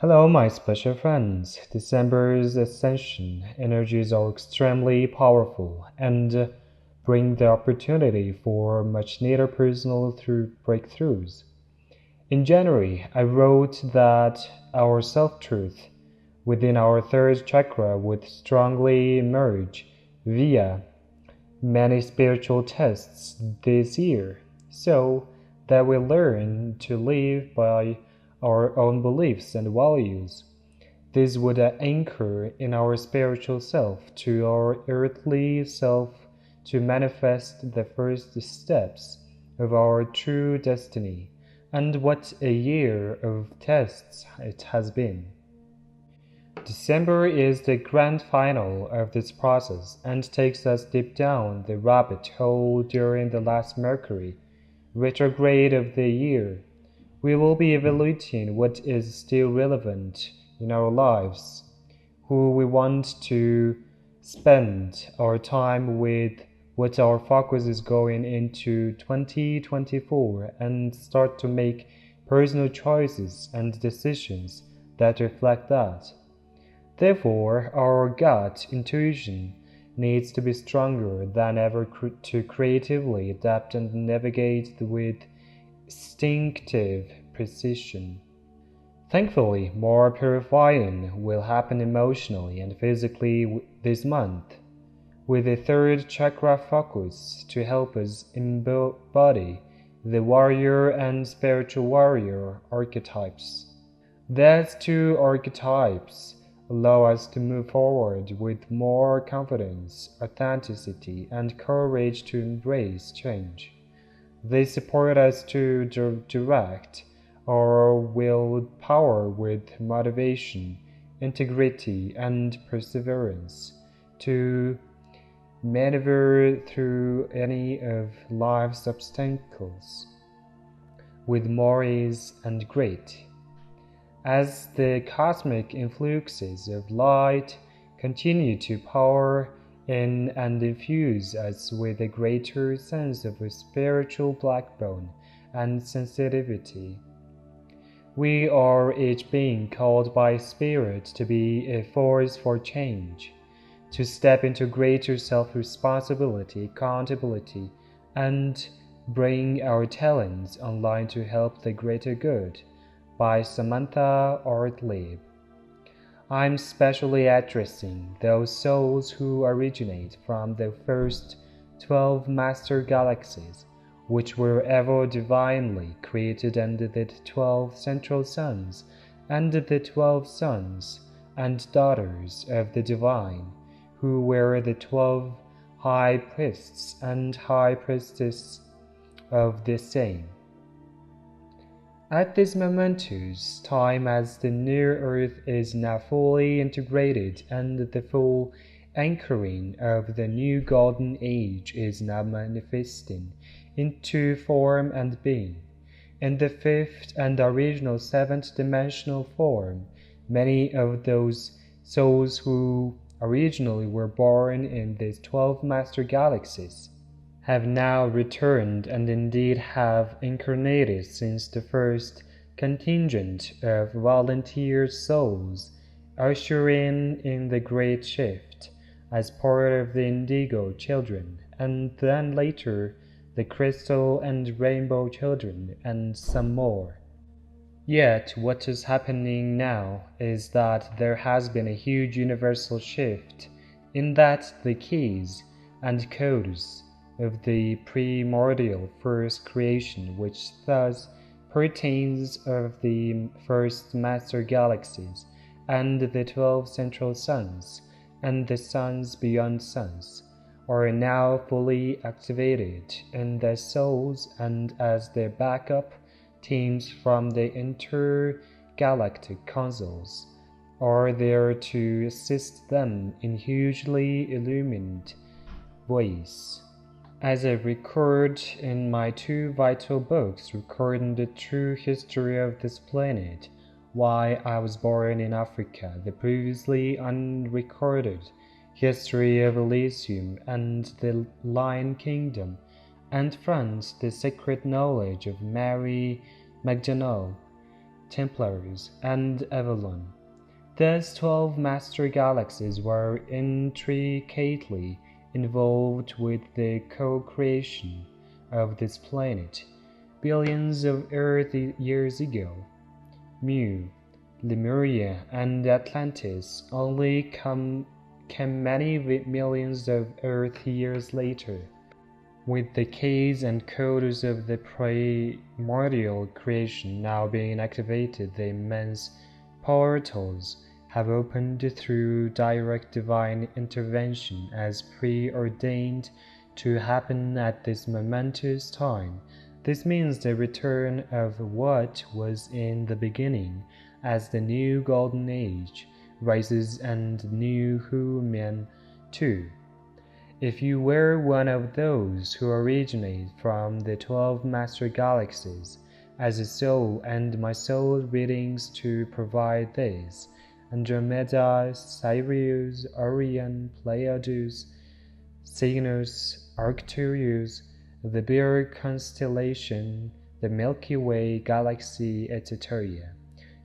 Hello, my special friends. December's ascension energies are extremely powerful and bring the opportunity for much needed personal breakthroughs. In January, I wrote that our self-truth within our third chakra would strongly emerge via many spiritual tests this year, so that we learn to live by our own beliefs and values. This would anchor in our spiritual self to our earthly self to manifest the first steps of our true destiny. And what a year of tests it has been! December is the grand final of this process and takes us deep down the rabbit hole during the last Mercury retrograde of the year. We will be evaluating what is still relevant in our lives, who we want to spend our time with, what our focus is going into 2024, and start to make personal choices and decisions that reflect that. Therefore, our gut intuition needs to be stronger than ever to creatively adapt and navigate with instinctive precision. Thankfully, more purifying will happen emotionally and physically this month, with the third chakra focus to help us embody the warrior and spiritual warrior archetypes. These two archetypes allow us to move forward with more confidence, authenticity, and courage to embrace change. They support us to direct our willpower with motivation, integrity, and perseverance to maneuver through any of life's obstacles with more ease and grace. As the cosmic influxes of light continue to pour in and infuse us with a greater sense of a spiritual backbone and sensitivity, we are each being called by Spirit to be a force for change, to step into greater self-responsibility, accountability, and bring our talents online to help the greater good. By Samantha Ortlieb. I'm specially addressing those souls who originate from the first 12 master galaxies, which were ever divinely created under the 12 central suns, and the 12 sons and daughters of the divine, who were the 12 high priests and high priestesses of the same. At this momentous time, as the new earth is now fully integrated and the full anchoring of the new golden age is now manifesting into form and being, in the fifth and original seventh dimensional form, many of those souls who originally were born in these 12 master galaxies have now returned and indeed have incarnated since the first contingent of volunteer souls ushering in the great shift as part of the indigo children, and then later the crystal and rainbow children, and some more. Yet what is happening now is that there has been a huge universal shift in that the keys and codes of the primordial first creation, which thus pertains of the first master galaxies, and the 12 central suns, and the suns beyond suns, are now fully activated in their souls, and as their backup teams from the intergalactic councils are there to assist them in hugely illumined ways. As I record in my two vital books recording the true history of this planet, why I was born in Africa, the previously unrecorded history of Elysium and the Lion Kingdom, and France, the secret knowledge of Mary Magdalene, Templars, and Avalon. Thus 12 master galaxies were intricately involved with the co-creation of this planet billions of Earth years ago. Mu, Lemuria, and Atlantis only came many millions of Earth years later. With the keys and codes of the primordial creation now being activated, the immense portals have opened through direct divine intervention as preordained to happen at this momentous time. This means the return of what was in the beginning as the new golden age rises and new human too. If you were one of those who originate from the 12 master galaxies, as a soul and my soul readings to provide this, Andromeda, Sirius, Orion, Pleiades, Cygnus, Arcturus, the Bear constellation, the Milky Way galaxy, etc.,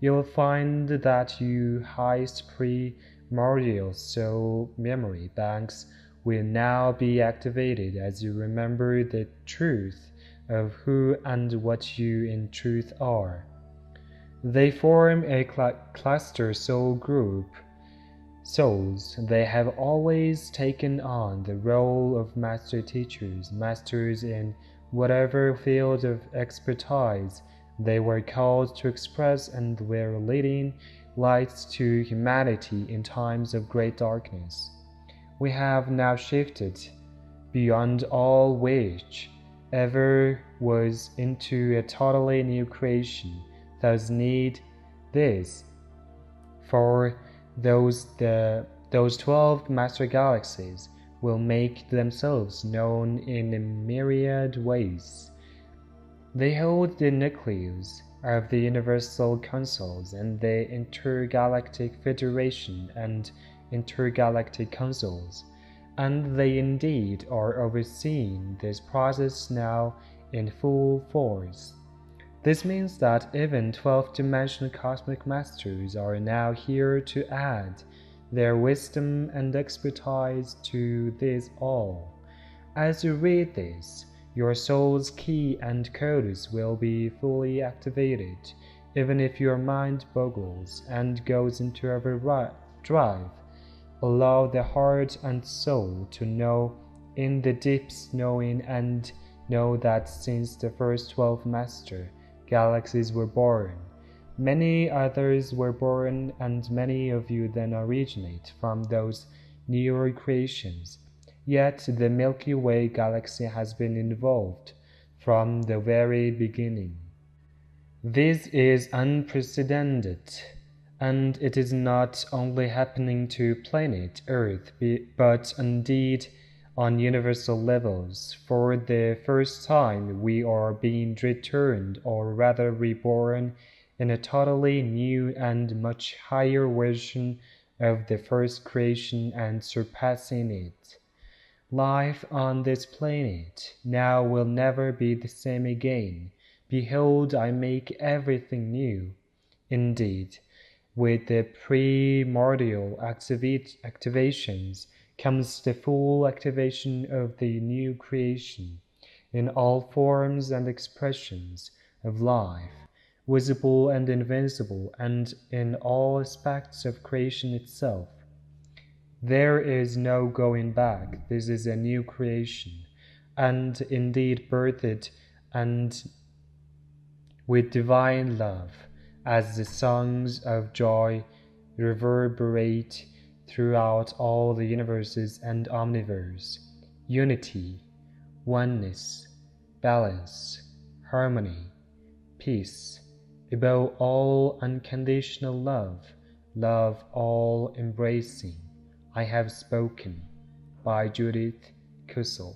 you will find that your highest primordial soul memory banks will now be activated as you remember the truth of who and what you in truth are. They form a cluster soul group. Souls, they have always taken on the role of master teachers, masters in whatever field of expertise they were called to express, and were leading lights to humanity in times of great darkness. We have now shifted beyond all which ever was into a totally new creation, thus need this. For those 12 master galaxies will make themselves known in a myriad ways. They hold the nucleus of the Universal Councils and the Intergalactic Federation and Intergalactic Councils, and they indeed are overseeing this process now in full force. This means that even 12-dimensional cosmic masters are now here to add their wisdom and expertise to this all. As you read this, your soul's key and codes will be fully activated, even if your mind boggles and goes into overdrive. Allow the heart and soul to know in the deeps knowing, and know that since the first 12 master galaxies were born, many others were born, and many of you then originate from those newer creations. Yet the Milky Way galaxy has been involved from the very beginning. This is unprecedented, and it is not only happening to planet Earth, but indeed on universal levels. For the first time, we are being returned, or rather reborn, in a totally new and much higher version of the first creation and surpassing it. Life on this planet now will never be the same again. Behold, I make everything new. Indeed, with the primordial activations comes the full activation of the new creation in all forms and expressions of life, visible and invisible, and in all aspects of creation itself. There is no going back. This is a new creation, and indeed birthed and with divine love, as the songs of joy reverberate throughout all the universes and omniverse. Unity, oneness, balance, harmony, peace, above all unconditional love, love all embracing. I have spoken. By Judith Kusel.